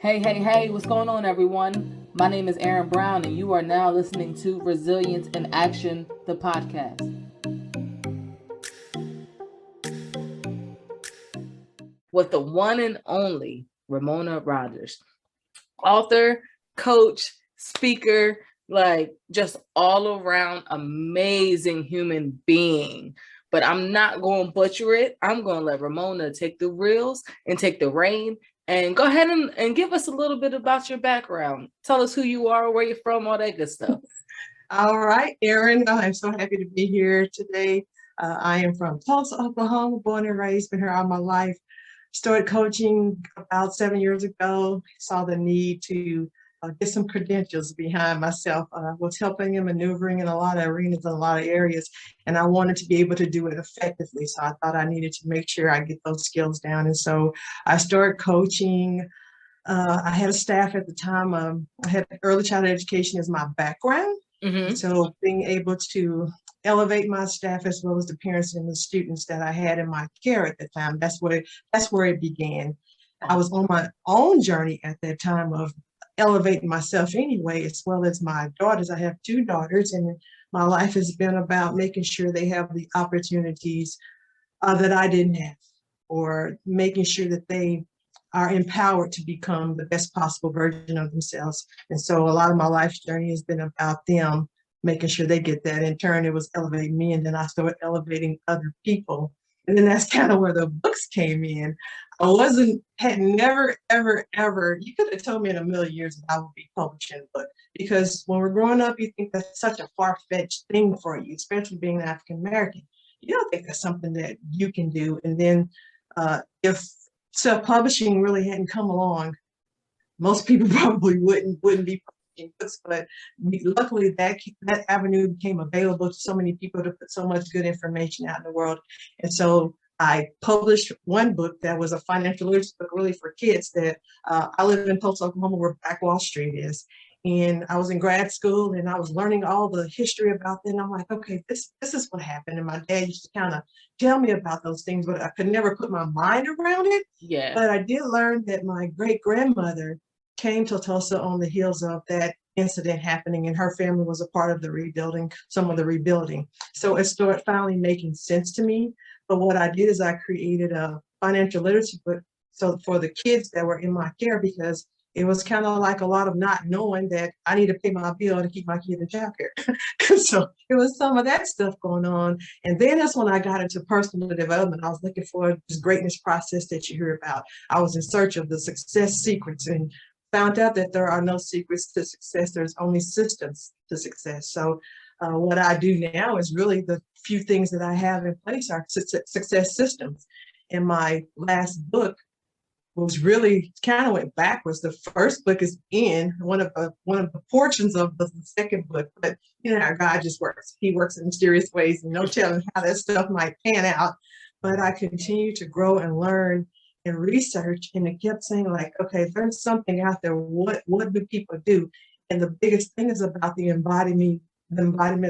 Hey, what's going on, everyone? My name is Erin Brown, and you are now listening to Resilience in Action, the podcast. With the one and only Ramona Rogers, author, coach, speaker, like just all around amazing human being. But I'm not going to butcher it. I'm going to let Ramona take the reels and take the reign and go ahead and give us a little bit about your background. Tell us who you are, where you're from, all that good stuff. All right, Erin, I'm so happy to be here today. I am from Tulsa, Oklahoma, born and raised, been here all my life. Started coaching about 7 years ago, saw the need to get some credentials behind myself. Was helping and maneuvering in a lot of arenas, in a lot of areas, and I wanted to be able to do it effectively. So I thought I needed to make sure I get those skills down. And so I started coaching. I had a staff at the time. I had early childhood education as my background. Mm-hmm. So being able to elevate my staff as well as the parents and the students that I had in my care at the time, that's where it began. I was on my own journey at that time of elevating myself anyway, as well as my daughters. I have two daughters, and my life has been about making sure they have the opportunities that I didn't have, or making sure that they are empowered to become the best possible version of themselves. And so a lot of my life's journey has been about them making sure they get that. In turn, it was elevating me, and then I started elevating other people. And then that's kind of where the books came in. Had never, ever, you could have told me in a million years that I would be publishing a book. Because when we're growing up, you think that's such a far-fetched thing for you, especially being African American. You don't think that's something that you can do. And then if self-publishing really hadn't come along, most people probably wouldn't be publishing books. But luckily, that avenue became available to so many people to put so much good information out in the world. And so I published one book that was a financial literacy book, really for kids. That I live in Tulsa, Oklahoma, where Black Wall Street is. And I was in grad school, and I was learning all the history about that. And I'm like, okay, this is what happened. And my dad used to kind of tell me about those things, but I could never put my mind around it. Yeah. But I did learn that my great grandmother came to Tulsa on the heels of that incident happening, and her family was a part of the rebuilding, some of the rebuilding. So it started finally making sense to me. But what I did is I created a financial literacy book so for the kids that were in my care, because it was kind of like a lot of not knowing that I need to pay my bill to keep my kid in childcare. So it was some of that stuff going on. And then that's when I got into personal development. I was looking for this greatness process that you hear about. I was in search of the success secrets, and found out that there are no secrets to success. There's only systems to success. So what I do now is really the few things that I have in place are success systems. And my last book was really kind of went backwards. The first book is in one of the portions of the second book, but you know how God just works. He works in mysterious ways, and no telling how that stuff might pan out. But I continue to grow and learn and research, and it kept saying like, okay, there's something out there. What do people do? And the biggest thing is about the embodiment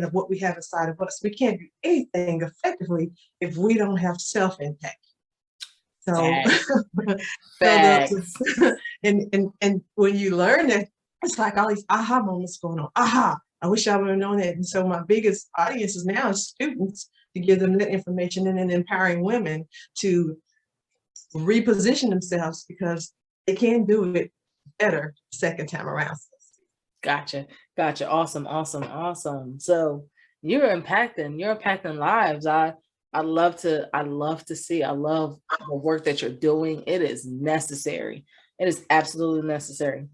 of what we have inside of us. We can't do anything effectively if we don't have self intact. So, and when you learn that, it's like all these aha moments going on. Aha, I wish I would have known that. And so my biggest audience is now students, to give them that information, and then empowering women to reposition themselves because they can do it better second time around. Gotcha. Awesome. So you're impacting lives. I love to see. I love the work that you're doing. It is necessary. It is absolutely necessary.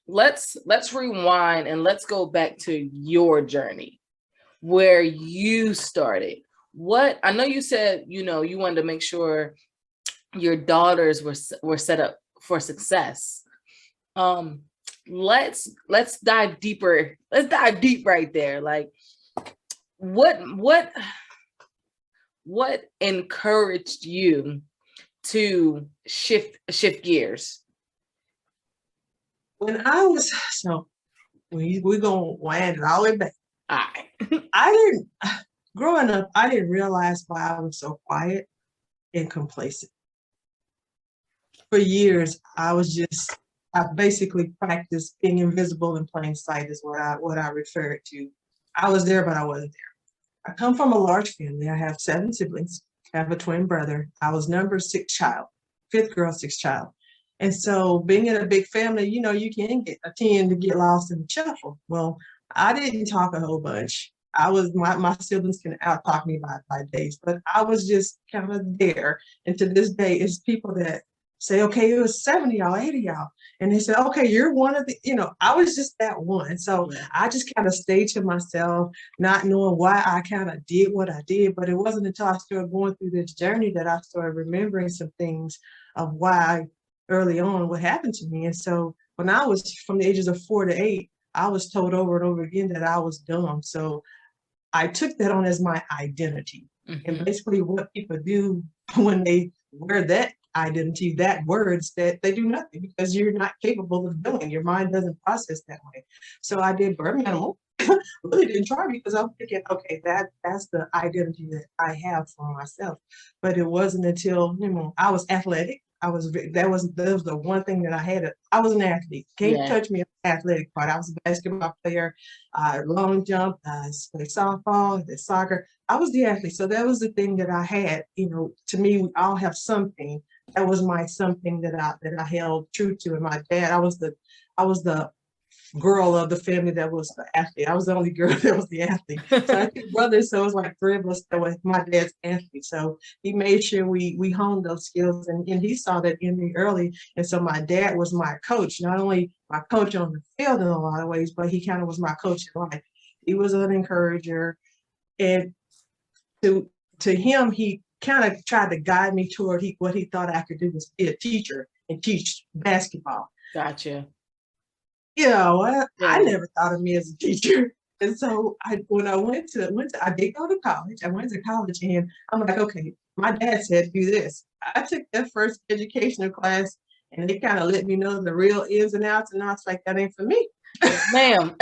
Let's rewind and let's go back to your journey, where you started. What I know you said, you wanted to make sure your daughters were set up for success. Let's dive deeper. Let's dive deep right there. Like what encouraged you to shift gears? When I was, so we're gonna wind it all the way back. All right. Growing up, I didn't realize why I was so quiet and complacent. For years, I was just I basically practiced being invisible in plain sight is what I refer to. I was there, but I wasn't there. I come from a large family. I have 7 siblings. I have a twin brother. I was number 6 child, 5th girl, 6th child. And so being in a big family, you know, you can tend to get lost in the shuffle. Well, I didn't talk a whole bunch. My siblings can out talk me by days, but I was just kind of there. And to this day, it's people that say, okay, it was 70 y'all, 80 y'all. And they said, okay, you're one of the, you know, I was just that one. So Yeah. I just kind of stayed to myself, not knowing why I kind of did what I did. But it wasn't until I started going through this journey that I started remembering some things of why early on what happened to me. And so when I was from the ages of 4 to 8, I was told over and over again that I was dumb. So I took that on as my identity. And basically what people do when they wear that identity, that words, that they do nothing because you're not capable of doing. Your mind doesn't process that way. So I did bare minimum. Really didn't try because I'm thinking, okay, that's the identity that I have for myself. But it wasn't until, you know, I was athletic. That was the one thing that I had. I was an athlete. Can't touch me on the athletic part. I was a basketball player, long jump, played softball, did soccer. I was the athlete. So that was the thing that I had. You know, to me, we all have something. That was my something that I held true to. And my dad, I was the girl of the family that was the athlete. I was the only girl that was the athlete. So I had 2 brothers, so it was like 3 of us that was my dad's athlete. So he made sure we honed those skills, and he saw that in me early. And so my dad was my coach, not only my coach on the field in a lot of ways, but he kind of was my coach in life. He was an encourager, and to him, he kind of tried to guide me toward what he thought I could do was be a teacher and teach basketball. Gotcha. You know, I never thought of me as a teacher. And so when I I did go to college. I went to college and I'm like, okay, my dad said do this. I took that first educational class and they kind of let me know the real ins and outs. And I was like, that ain't for me. Ma'am.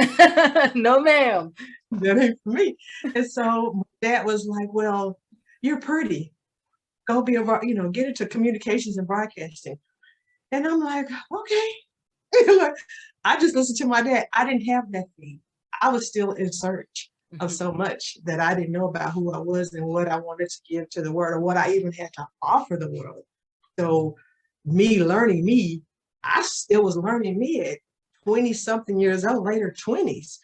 No, ma'am. That ain't for me. And so my dad was like, well, you're pretty. Go be get into communications and broadcasting. And I'm like, okay. I just listened to my dad. I didn't have that thing. I was still in search of so much that I didn't know about who I was and what I wanted to give to the world or what I even had to offer the world. So me learning me, I still was learning me at 20 something years old, later 20s,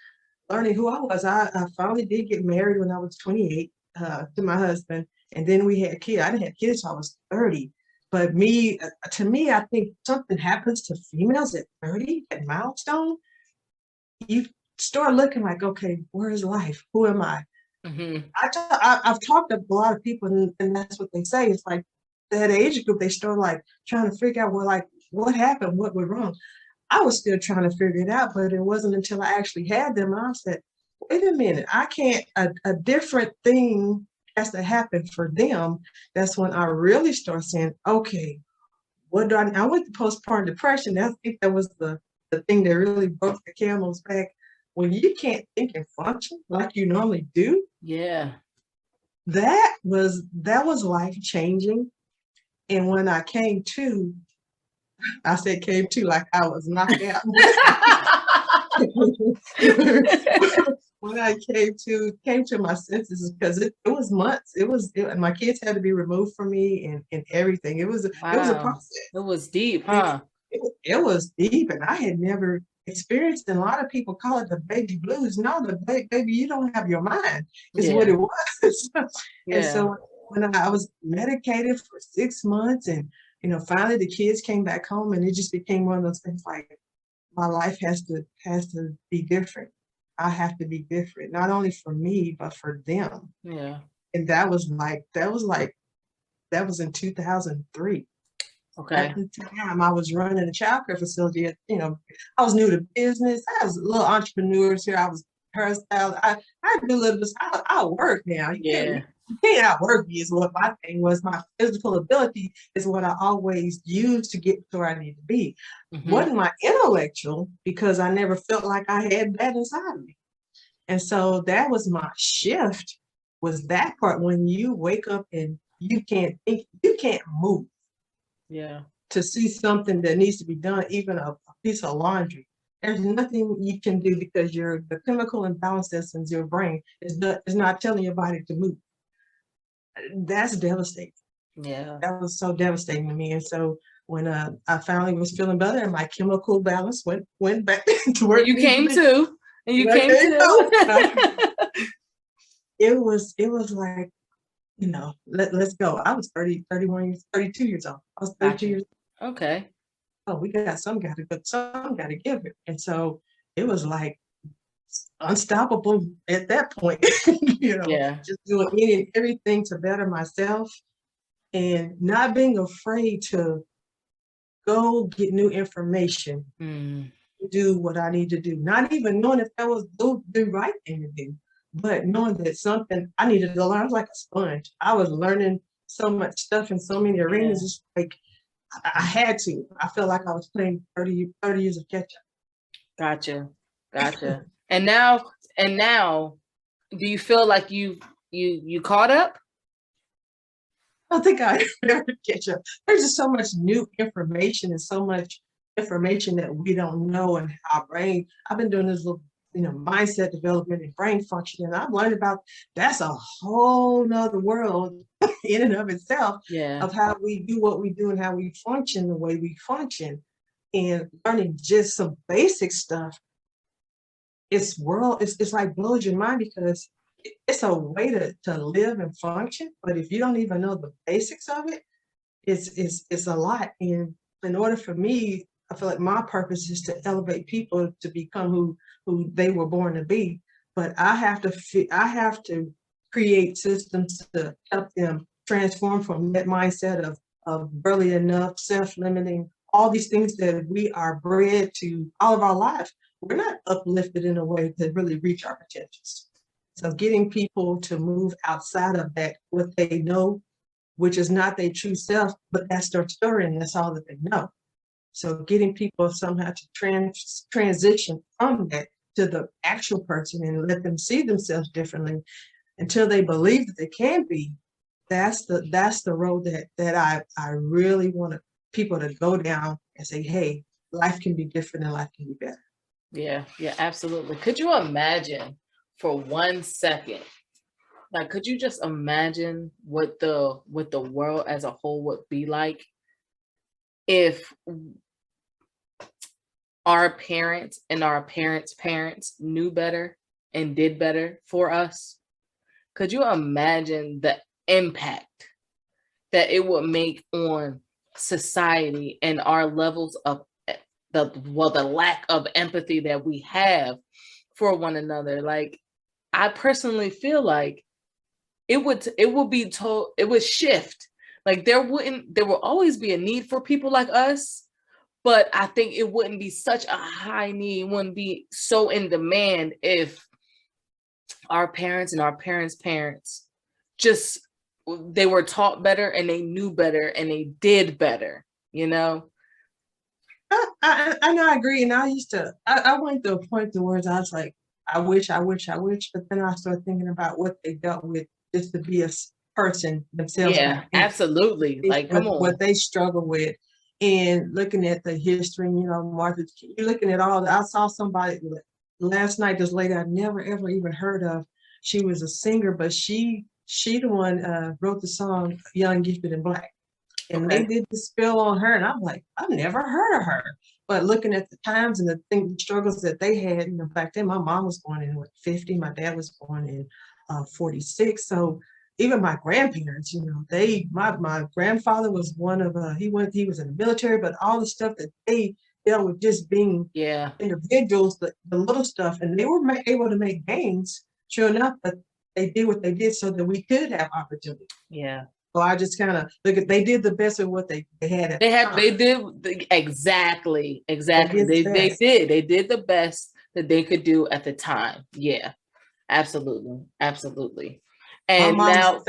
learning who I was. I finally did get married when I was 28 to my husband. And then we had kids. I didn't have kids till I was 30. But to me, I think something happens to females at 30, at milestone. You start looking like, okay, where is life? Who am I? I've talked to a lot of people, and that's what they say. It's like that age group, they start like trying to figure out, well, like, what happened? What went wrong? I was still trying to figure it out, but it wasn't until I actually had them. I said, wait a minute, I can't, a different thing has to happen for them. That's when I really start saying, okay, what do I went to postpartum depression. I think that was the thing that really broke the camel's back. When you can't think and function like you normally do. Yeah. That was life changing. And when I came to, I said came to like I was knocked out. When I came to my senses, because it was months. My kids had to be removed from me and everything. It was a process. It was deep, huh? It was deep, and I had never experienced. And a lot of people call it the baby blues. No, the baby, you don't have your mind. Is what it was. And so when I was medicated for 6 months, and finally the kids came back home, and it just became one of those things like my life has to be different. I have to be different, not only for me, but for them. Yeah. And that was in 2003. Okay. At the time, I was running a child care facility. I was new to business. I was a little entrepreneurs here. I was hairstyle. I do a little bit. I work now. You can't outwork me is what my thing was. My physical ability is what I always used to get to where I need to be. Wasn't my intellectual, because I never felt like I had that inside of me. And so that was my shift, was that part when you wake up and you can't think, you can't move. Yeah. to see something that needs to be done, even a piece of laundry. There's nothing you can do because the chemical imbalance that's in your brain is not telling your body to move. That's devastating. Yeah. That was so devastating to me. And so when I finally was feeling better and my chemical balance went back to where You came to, and you right came there you go. to. It was like, let's go. I was 30, 31 years, 32 years old. I was 32 Gotcha. years Okay. old. We got some got to give it. And so it was like unstoppable at that point, Yeah. just doing any and everything to better myself and not being afraid to go get new information, Mm. do what I need to do, not even knowing if that was the right thing to do, but knowing that something I needed to learn. I was like a sponge. I was learning so much stuff in so many arenas. Yeah. It's like I had to. I felt like I was playing 30 years of catch up. Gotcha. Gotcha. And now, do you feel like you caught up? I don't think I ever catch up. There's just so much new information and so much information that we don't know and our brain. I've been doing this little, mindset development and brain function, and I've learned about that's a whole nother world in and of itself Yeah. of how we do what we do and how we function the way we function. And learning just some basic stuff, it's like blows your mind because it's a way to live and function. But if you don't even know the basics of it, it's a lot. And in order for me, I feel like my purpose is to elevate people to become who they were born to be. But I have to create systems to help them transform from that mindset of barely enough, self-limiting, all these things that we are bred to all of our lives. We're not uplifted in a way to really reach our potentials. So getting people to move outside of that, what they know, which is not their true self, but that's their story and that's all that they know. So getting people somehow to transition from that to the actual person and let them see themselves differently until they believe that they can be. That's the road that I really want people to go down and say, hey, life can be different and life can be better. Yeah. Yeah. Absolutely. Could you imagine for 1 second? Like, could you just imagine what the world as a whole would be like if our parents and our parents' parents knew better and did better for us? Could you imagine the impact that it would make on society and our levels of the lack of empathy that we have for one another? Like, I personally feel like it would shift. Like, there will always be a need for people like us, but I think it wouldn't be such a high need, wouldn't be so in demand if our parents and our parents' parents just they were taught better and they knew better and they did better, you know? I know, I agree. And I went to a point to where I was like, I wish, but then I started thinking about what they dealt with just to be a person themselves Yeah, back then, absolutely. Like, come what on. they struggle with. And looking at the history, Martha, you're looking at all I saw somebody last night, this lady I'd never ever even heard of. She was a singer, but she the one wrote the song Young, Gifted, and Black. And they Okay. did the spill on her, and I'm like, I've never heard of her. But looking at the times and the struggles that they had, back then, my mom was born in 50, my dad was born in 46. So even my grandparents, my grandfather was one of he was in the military, but all the stuff that they dealt with just being Yeah. individuals, the little stuff, and they were able to make gains. Sure enough, but they did what they did so that we could have opportunity. Yeah. So I just kind of look at they did the best of what they had at the time. They did exactly. They did the best. They did the best that they could do at the time. Yeah. Absolutely. Absolutely. My And mom's now,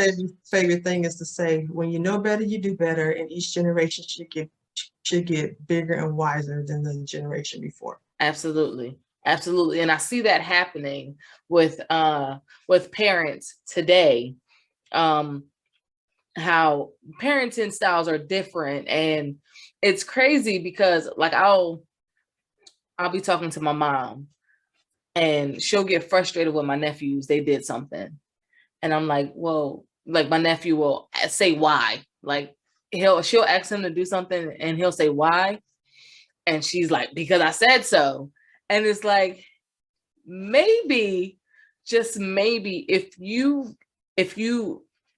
favorite thing is to say, when you know better, you do better, and each generation should get bigger and wiser than the generation before. absolutely. Absolutely. And I see that happening with parents today. How parenting styles are different, and it's crazy because like I'll be talking to my mom and she'll get frustrated with my nephews. They did something. And I'm like, well, like my nephew will say why. Like she'll ask him to do something and he'll say why. And she's like, because I said so. And it's like, maybe, just maybe, if you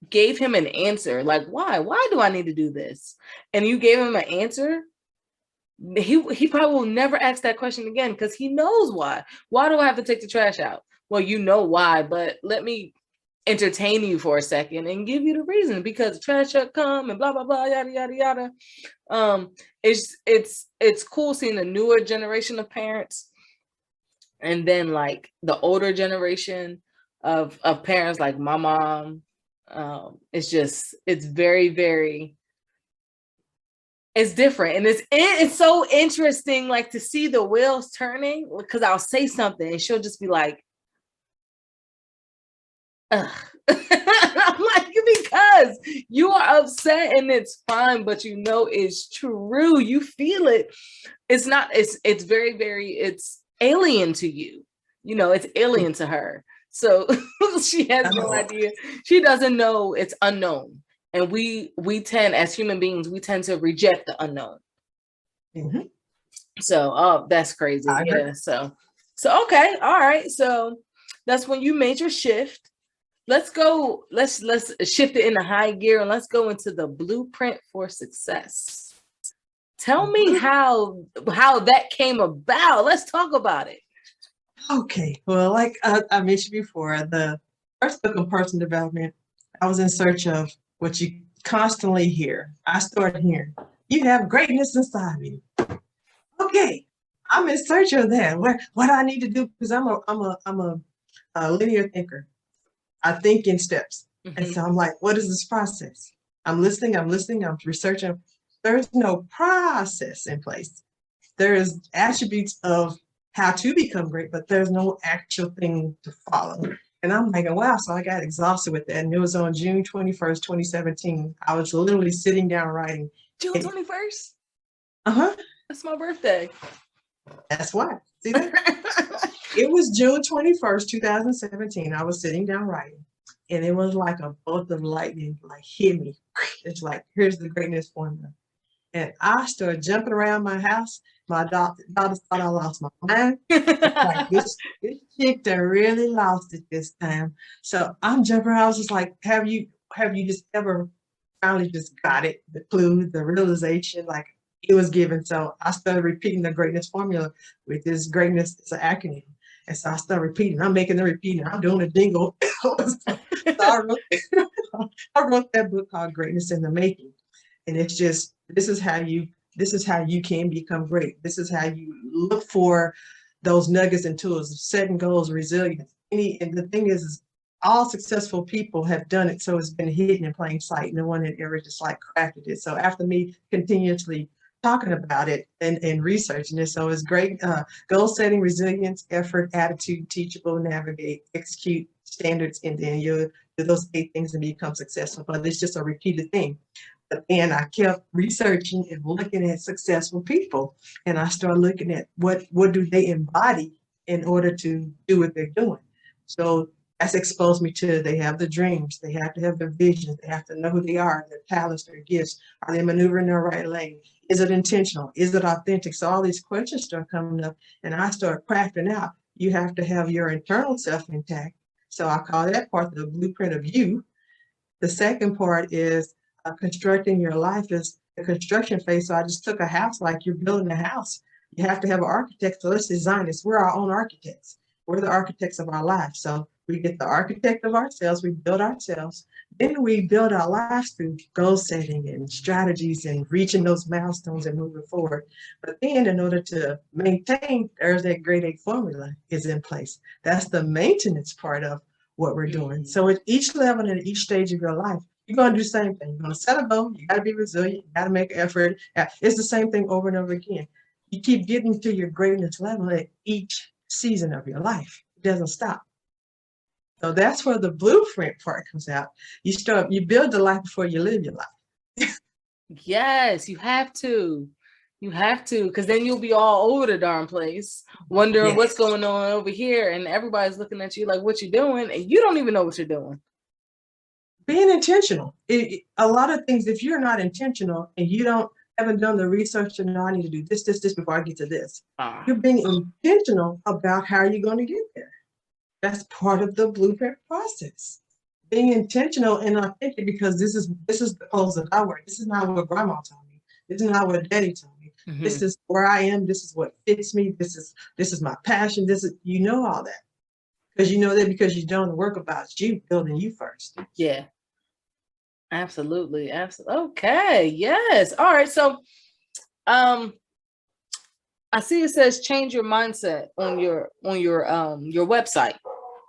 gave him an answer, like why do I need to do this? And you gave him an answer, he probably will never ask that question again because he knows why. Why do I have to take the trash out? Well, you know why, but let me entertain you for a second and give you the reason, because the trash truck come and blah blah blah yada yada yada. It's cool seeing the newer generation of parents, and then like the older generation of parents, like my mom. It's very, very, it's different, and it's so interesting, like to see the wheels turning, because I'll say something and she'll just be like, ugh. I'm like, because you are upset and it's fine, but you know it's true. You feel it. It's not, it's very, very, it's alien to you. You know, it's alien to her. So she has no idea. She doesn't know, it's unknown. And we tend, as human beings, we tend to reject the unknown. Mm-hmm. So, oh, that's crazy. Yeah. So okay. All right. So that's when you made your shift. Let's go. Let's shift it into high gear and let's go into the blueprint for success. Tell me how that came about. Let's talk about it. Okay. Well, like I mentioned before, the first book on personal development, I was in search of what you constantly hear. I started hearing, you have greatness inside me. Okay. I'm in search of that. What do I need to do? Because I'm a linear thinker. I think in steps. Mm-hmm. And so I'm like, what is this process? I'm listening, I'm researching. There's no process in place. There is attributes of how to become great, but there's no actual thing to follow. And I'm like, wow, so I got exhausted with that. And it was on June 21st, 2017. I was literally sitting down writing. June 21st? Uh-huh. That's my birthday. That's why. See that? It was June 21st, 2017. I was sitting down writing, and it was like a bolt of lightning, like hit me. It's like, here's the greatness formula. And I started jumping around my house. My daughter thought I lost my mind. Like, this chick that really lost it this time. So I'm jumping around. I was just like, have you just ever finally just got it? The clue, the realization, like it was given. So I started repeating the greatness formula with this greatness. It's an acronym. And so I started repeating. I'm making the repeating. I'm doing a jingle. So I wrote that book called Greatness in the Making. And it's just, this is how you can become great. This is how you look for those nuggets and tools, setting goals, resilience. And the thing is all successful people have done it. So it's been hidden in plain sight. No one had ever just like crafted it. So after me continuously talking about it and researching it, so it's great. Goal setting, resilience, effort, attitude, teachable, navigate, execute, standards, and then you do those 8 things and become successful. But it's just a repeated thing. But then I kept researching and looking at successful people, and I started looking at what do they embody in order to do what they're doing. So that's exposed me to, they have the dreams, they have to have the visions, they have to know who they are, their talents, their gifts. Are they maneuvering their right lane? Is it intentional? Is it authentic? So all these questions start coming up, and I start crafting out. You have to have your internal self intact. So I call that part the blueprint of you. The second part is constructing your life, is the construction phase. So I just took a house, like you're building a house. You have to have an architect. So let's design this. We're our own architects. We're the architects of our lives. So we get the architect of ourselves. We build ourselves. Then we build our lives through goal setting and strategies and reaching those milestones and moving forward. But then in order to maintain, there's that grade 8 formula is in place. That's the maintenance part of what we're doing. So at each level and at each stage of your life, you're going to do the same thing. You're going to set a goal. You got to be resilient. You got to make an effort. It's the same thing over and over again. You keep getting to your greatness level at each season of your life. It doesn't stop. So that's where the blueprint part comes out. You build the life before you live your life. Yes, you have to. You have to, because then you'll be all over the darn place, wondering Yes. what's going on over here, and everybody's looking at you like, what you doing? And you don't even know what you're doing. Being intentional. A lot of things, if you're not intentional and you haven't done the research and know I need to do this before I get to this, you're being intentional about how you're going to get there. That's part of the blueprint process. Being intentional and authentic, because this is the clothes that I wear. This is not what grandma told me. This is not what daddy told me. Mhm. This is where I am. This is what fits me. This is my passion. This is, you know, all that. Because you know that because you're doing the work about you, building you first. Yeah. Absolutely. Absolutely. Okay. Yes. All right. So I see it says change your mindset on your website,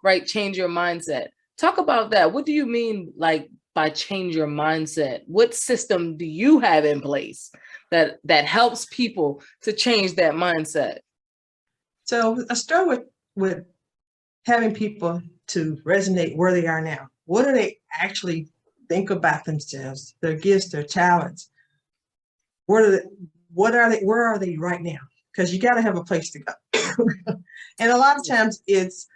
right? Change your mindset. Talk about that. What do you mean like by change your mindset? What system do you have in place that helps people to change that mindset? So I start with having people to resonate where they are now. What do they actually think about themselves, their gifts, their talents? Where are they right now? Because you got to have a place to go. And a lot of times it's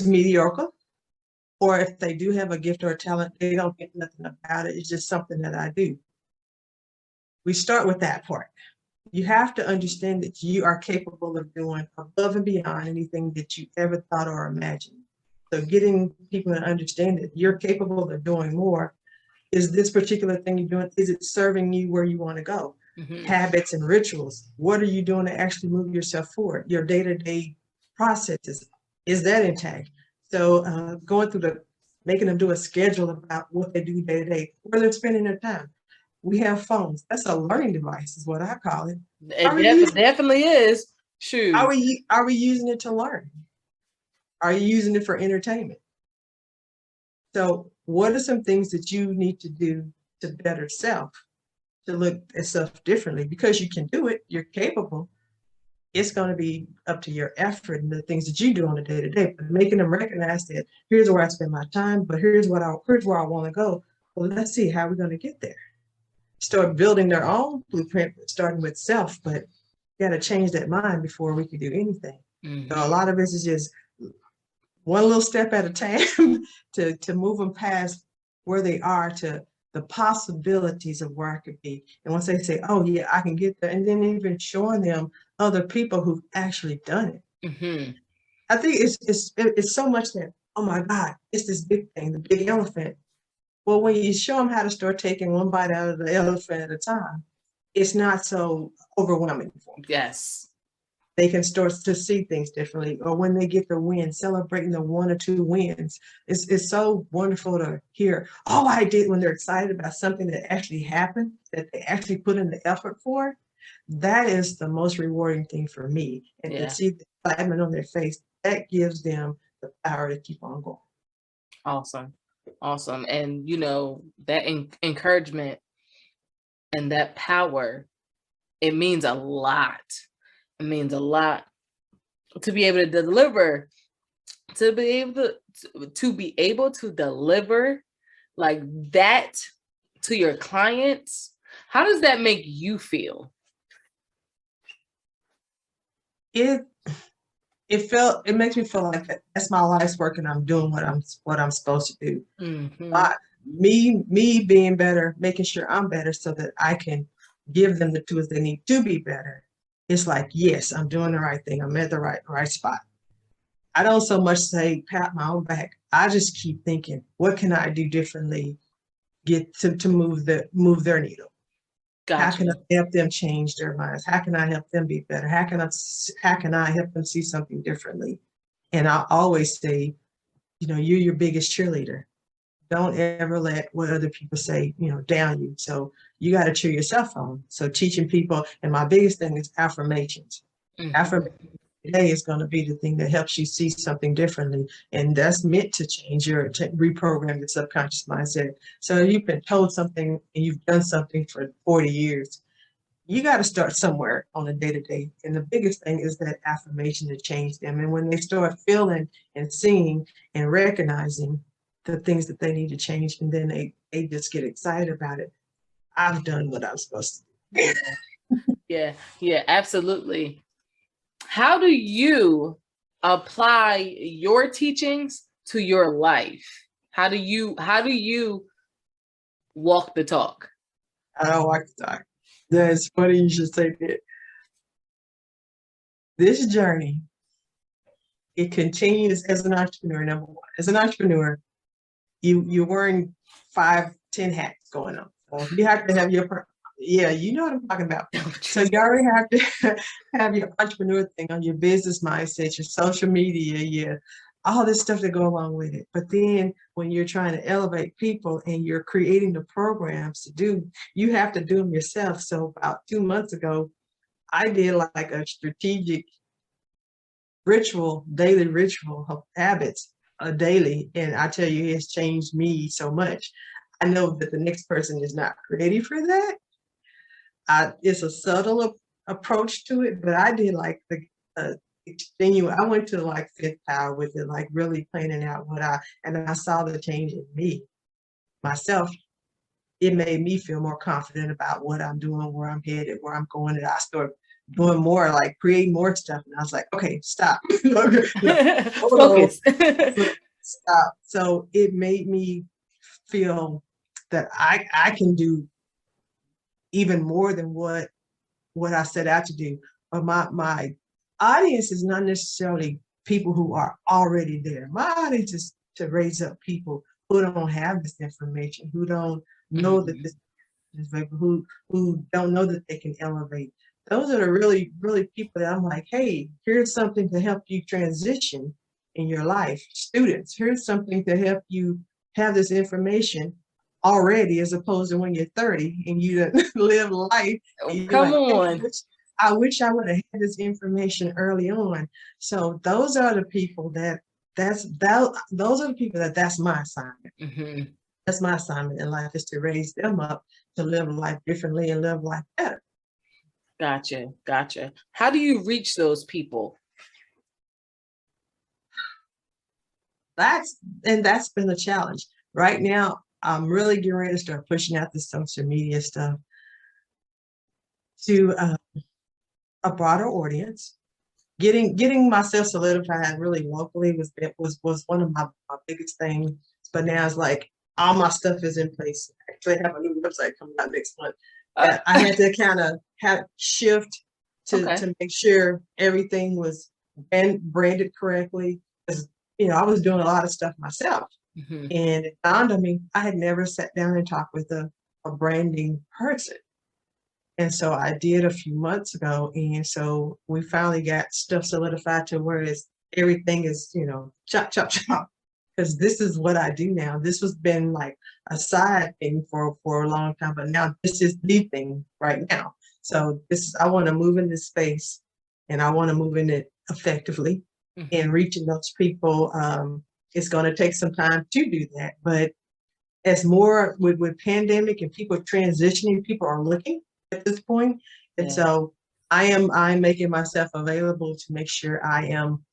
mediocre, or if they do have a gift or a talent, they don't get nothing about it. It's just something that I do. We start with that part. You have to understand that you are capable of doing above and beyond anything that you ever thought or imagined. So getting people to understand that you're capable of doing more. Is this particular thing you're doing, is it serving you where you want to go? Mm-hmm. Habits and rituals. What are you doing to actually move yourself forward? Your day-to-day processes, is that intact? So going through making them do a schedule about what they do day to day, where they're spending their time. We have phones. That's a learning device, is what I call it. It definitely is. Shoot. Are we using it to learn? Are you using it for entertainment? So what are some things that you need to do to better self, to look at self differently? Because you can do it, you're capable. It's going to be up to your effort and the things that you do on a day-to-day, but making them recognize that here's where I spend my time, but here's where I want to go. Well, let's see how we're going to get there. Start building their own blueprint, starting with self, but you got to change that mind before we can do anything. Mm-hmm. So a lot of it is just one little step at a time to move them past where they are to the possibilities of where I could be. And once they say, oh yeah, I can get there, and then even showing them other people who've actually done it. Mm-hmm. I think it's so much that, oh my God, it's this big thing, the big elephant. Well, when you show them how to start taking one bite out of the elephant at a time, it's not so overwhelming for them. Yes. They can start to see things differently, or when they get the win, celebrating the 1 or 2 wins. It's so wonderful to hear, oh, I did, when they're excited about something that actually happened, that they actually put in the effort for. That is the most rewarding thing for me. And to see the excitement on their face, that gives them the power to keep on going. Awesome. Awesome. And, that encouragement and that power, it means a lot. It means a lot to be able to deliver, to be able to deliver like that to your clients. How does that make you feel? It makes me feel like that's my life's work and I'm doing what I'm supposed to do. Mm-hmm. Me being better, making sure I'm better so that I can give them the tools they need to be better. It's like, yes, I'm doing the right thing. I'm at the right spot. I don't so much say pat my own back. I just keep thinking, what can I do differently, get to move their needle? Gotcha. How can I help them change their minds? How can I help them be better? How can I help them see something differently? And I always say, you're your biggest cheerleader. Don't ever let what other people say, down you. So you got to cheer yourself on. So teaching people, and my biggest thing is affirmations. Mm-hmm. Affirmation today is going to be the thing that helps you see something differently. And that's meant to change reprogram your subconscious mindset. So you've been told something and you've done something for 40 years. You got to start somewhere on a day-to-day. And the biggest thing is that affirmation to change them. And when they start feeling and seeing and recognizing the things that they need to change, and then they just get excited about it. I've done what I'm supposed to do. Yeah, yeah, absolutely. How do you apply your teachings to your life? How do you walk the talk? I don't like to talk. That's funny you should say that. This journey, it continues as an entrepreneur, number one. As an entrepreneur, you're wearing 5, 10 hats going on. So you have to have yeah, you know what I'm talking about. So you already have to have your entrepreneur thing on, your business mindset, your social media, your all this stuff that go along with it. But then when you're trying to elevate people and you're creating the programs to do, you have to do them yourself. So about 2 months ago, I did like a strategic daily ritual of habits daily. And I tell you, it's changed me so much. I know that the next person is not ready for that. It's a subtle approach to it, but I did like the I went to like fifth power with it, like really planning out and I saw the change in me, myself. It made me feel more confident about what I'm doing, where I'm headed, where I'm going. And I started doing more, like creating more stuff. And I was like, okay, stop. Hold on. Focus. Stop. So it made me feel that I can do even more than what I set out to do. But my audience is not necessarily people who are already there. My audience is to raise up people who don't have this information, who don't know that this is who don't know that they can elevate. Those are the really, really people that I'm like, hey, here's something to help you transition in your life. Students, here's something to help you have this information already, as opposed to when you're 30 and you live life and you're Come like, hey, on. I wish I would have had this information early on. So those are the people those are the people that's my assignment. Mhm. That's my assignment in life, is to raise them up to live life differently and live life better. Gotcha. Gotcha. How do you reach those people? That's been a challenge. Right now, I'm really getting ready to start pushing out the social media stuff to a broader audience. Getting myself solidified really locally was one of my biggest things. But now it's like all my stuff is in place. I actually have a new website coming out next month. I had to kind of have shift Okay. to make sure everything was branded correctly. Because I was doing a lot of stuff myself. Mhm. And it dawned on me, I had never sat down and talked with a branding person. And so I did a few months ago. And so we finally got stuff solidified to where everything is, chop, chop, chop. Because this is what I do now. This has been like a side thing for a long time, but now this is the thing right now. So I want to move in this space, and I want to move in it effectively, and reaching those people. It's going to take some time to do that, but as more with pandemic and people transitioning, people are looking at this point. And Yeah. so I'm making myself available to make sure I am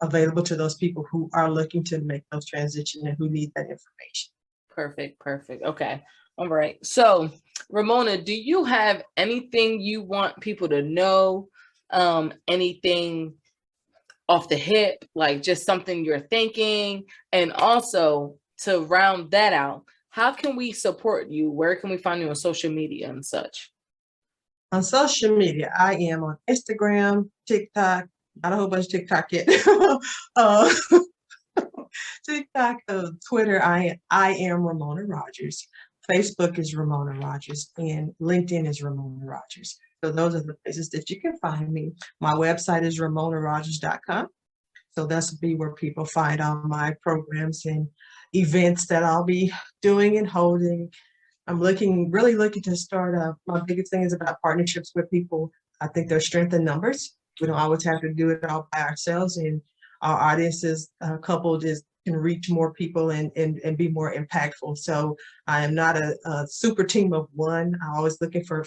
available to those people who are looking to make those transitions and who need that information. Perfect. Perfect. Okay. All right. So, Ramona, do you have anything you want people to know? Anything off the hip, like just something you're thinking? And also, to round that out, how can we support you? Where can we find you on social media and such? On social media, I am on Instagram, TikTok, not a whole bunch of TikTok yet. uh, TikTok, Twitter, I am Ramona Rogers. Facebook is Ramona Rogers, and LinkedIn is Ramona Rogers. So those are the places that you can find me. My website is ramonarogers.com. So that's be where people find all my programs and events that I'll be doing and holding. I'm really looking to start my biggest thing is about partnerships with people. I think there's strength in numbers. We don't always have to do it all by ourselves, and our audiences coupled can reach more people and be more impactful. So I am not a super team of one. I'm always looking for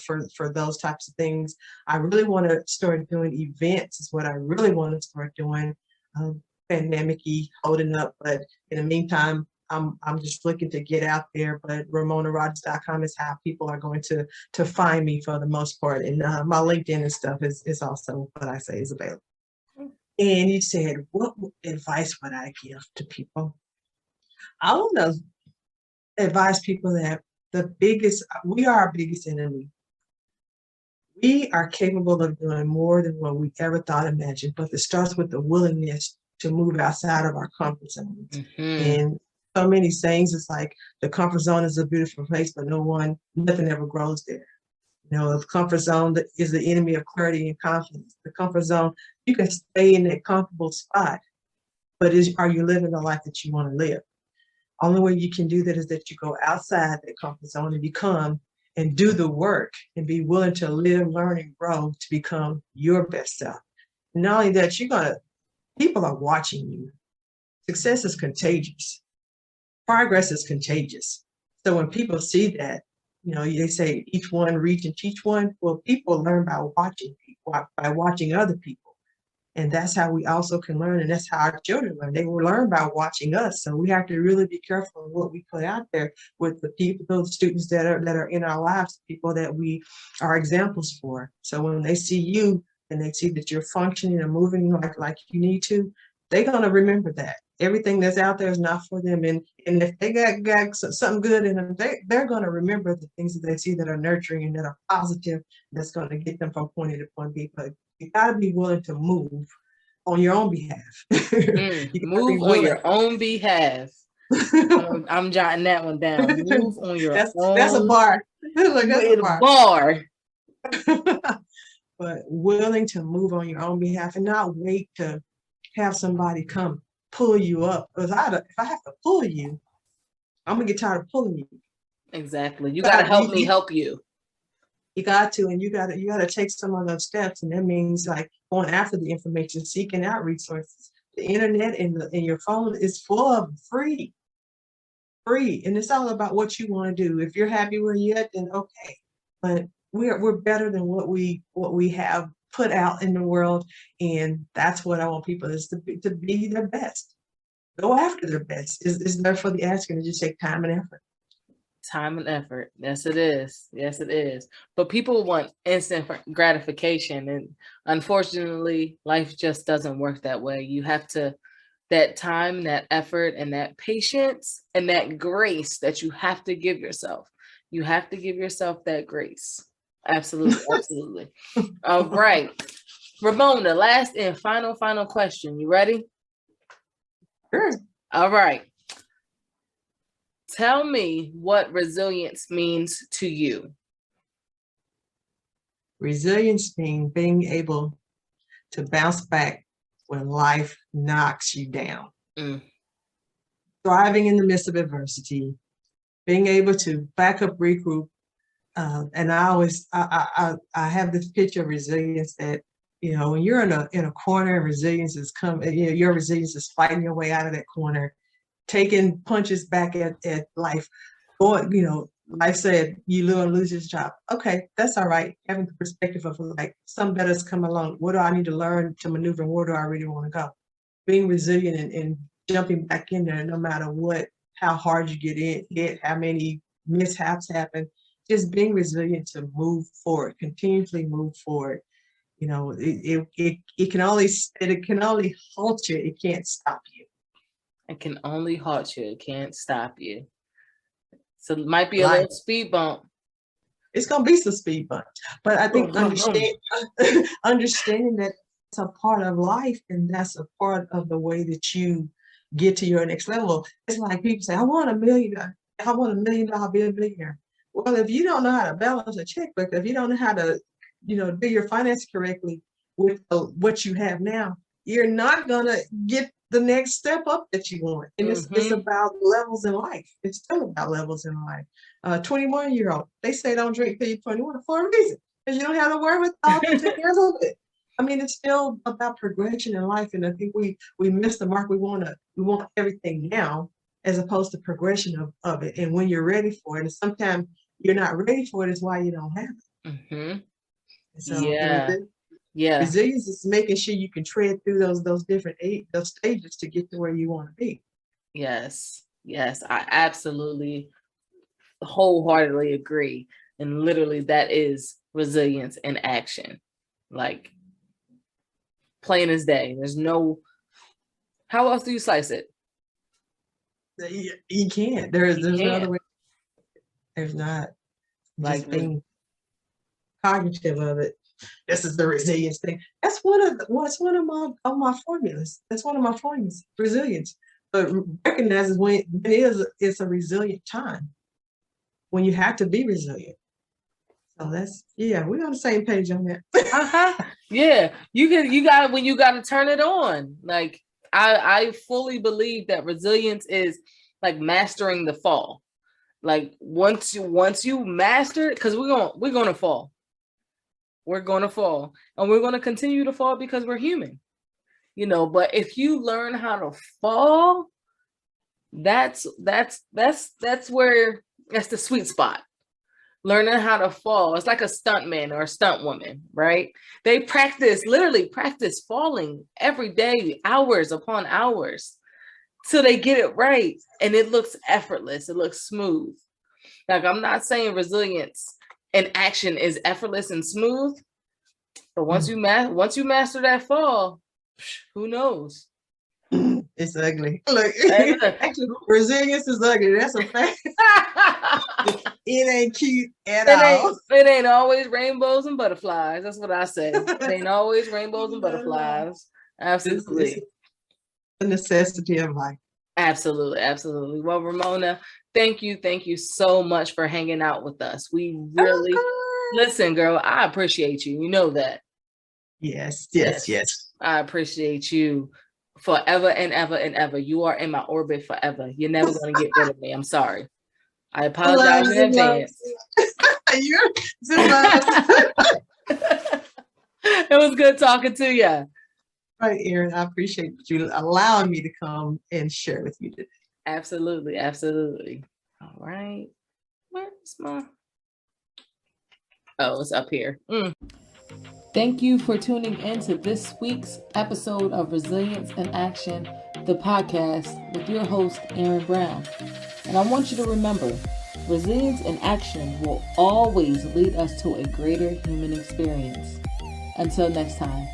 those types of things. I really want to start doing events is what I really want to start doing. Pandemic-y, holding up, but in the meantime, I'm just looking to get out there. But RamonaRogers.com is how people are going to find me for the most part. And my LinkedIn and stuff is also what I say is available. And you said, what advice would I give to people? I want to advise people that we are our biggest enemy. We are capable of doing more than what we ever thought imagined, but it starts with the willingness to move outside of our comfort zones. And so many things, it's like the comfort zone is a beautiful place, but nothing ever grows there. The comfort zone is the enemy of clarity and confidence. The comfort zone, you can stay in that comfortable spot, but are you living the life that you want to live? Only way you can do that is that you go outside that comfort zone and become and do the work and be willing to live, learn, and grow to become your best self. And not only that, people are watching you. Success is contagious. Progress is contagious. So when people see that, they say each one reach and teach one. Well, people learn by watching people, by watching other people. And that's how we also can learn. And that's how our children learn. They will learn by watching us. So we have to really be careful of what we put out there with the people, those students that are in our lives, people that we are examples for. So when they see you and they see that you're functioning and moving like you need to, they're going to remember that. Everything that's out there is not for them. And if they got something good in them, they're going to remember the things that they see that are nurturing and that are positive, that's going to get them from point A to point B. But you got to be willing to move on your own behalf. Move on your own behalf. I'm jotting that one down. Move on your own. That's a bar. Look, that's a bar. But willing to move on your own behalf and not wait to have somebody come pull you up. Because if I have to pull you, I'm gonna get tired of pulling you. Exactly. You gotta help me help you. You got to, and you gotta take some of those steps, and that means like going after the information, seeking out resources. The internet and your phone is full of free, and it's all about what you want to do. If you're happy where you're at, then okay. But we're better than what we have put out in the world, and that's what I want people is to be their best. Go after their best. Is there for the asking. It just take time and effort. Time and effort. Yes, it is. Yes, it is. But people want instant gratification. And unfortunately, life just doesn't work that way. You have that time, that effort, and that patience, and that grace that you have to give yourself. You have to give yourself that grace. Absolutely. Absolutely. All right. Ramona, last and final question. You ready? Sure. All right. Tell me what resilience means to you. Resilience means being able to bounce back when life knocks you down. Thriving in the midst of adversity, being able to back up, regroup. And I have this picture of resilience that, when you're in a corner and resilience is coming, your resilience is fighting your way out of that corner, taking punches back at life. Or, life said, you lose your job. Okay, that's all right. Having the perspective of like, something better's come along. What do I need to learn to maneuver? And where do I really want to go? Being resilient and jumping back in there, no matter how hard you get hit, how many mishaps happen, just being resilient to move forward, continuously move forward. It can only halt you. It can't stop you. It can only halt you. It can't stop you. So it might be a little speed bump. It's going to be some speed bump. But I think understanding that it's a part of life, and that's a part of the way that you get to your next level. It's like people say, I want $1 million. I want $1 million billionaire. Well, if you don't know how to balance a checkbook, if you don't know how to, do your finance correctly with what you have now, you're not going to get the next step up that you want. And it's about levels in life. It's still about levels in life. 21-year-old, they say don't drink till you're 21 for a reason, because you don't have to worry with all the 10 years of it. I mean, it's still about progression in life. And I think we miss the mark. We want everything now as opposed to progression of it. And when you're ready for it, and sometimes you're not ready for it, is why you don't have it. So resilience is making sure you can tread through those different those stages to get to where you want to be. Yes. Yes, I absolutely wholeheartedly agree. And literally that is resilience in action. Like plain as day. There's no, how else do you slice it? You can't. There's You no other can't. way. There's not. Like Just being cognitive of it. This is the resilience thing. That's one of my formulas. That's one of my formulas. Resilience. But recognizes when it's a resilient time. When you have to be resilient. So that's, yeah, we're on the same page on that. Yeah, you got when you got to turn it on. Like I fully believe that resilience is like mastering the fall. Like once you master it, because we're gonna fall. We're gonna fall, and we're gonna continue to fall because we're human, you know. But if you learn how to fall, that's where that's the sweet spot. Learning how to fall. It's like a stuntman or a stunt woman, right? They literally practice falling every day, hours upon hours, till they get it right. And it looks effortless. It looks smooth. Like, I'm not saying resilience in action is effortless and smooth, but once you master that fall, who knows? It's ugly. Look, actually, resilience is ugly. That's a fact. It ain't cute at all. It ain't always rainbows and butterflies. That's what I say. It ain't always rainbows and butterflies. Absolutely. It's a necessity of life. Absolutely, absolutely. Well, Ramona, thank you so much for hanging out with us. We really listen, girl. I appreciate you. You know that. Yes. I appreciate you forever and ever and ever. You are in my orbit forever. You're never going to get rid of me. I'm sorry. I apologize in advance. It was good talking to you. All right, Erin, I appreciate you allowing me to come and share with you today. Absolutely, absolutely. All right. Where's my... Oh, it's up here. Thank you for tuning in to this week's episode of Resilience in Action, the podcast with your host, Erin Brown. And I want you to remember, resilience in action will always lead us to a greater human experience. Until next time.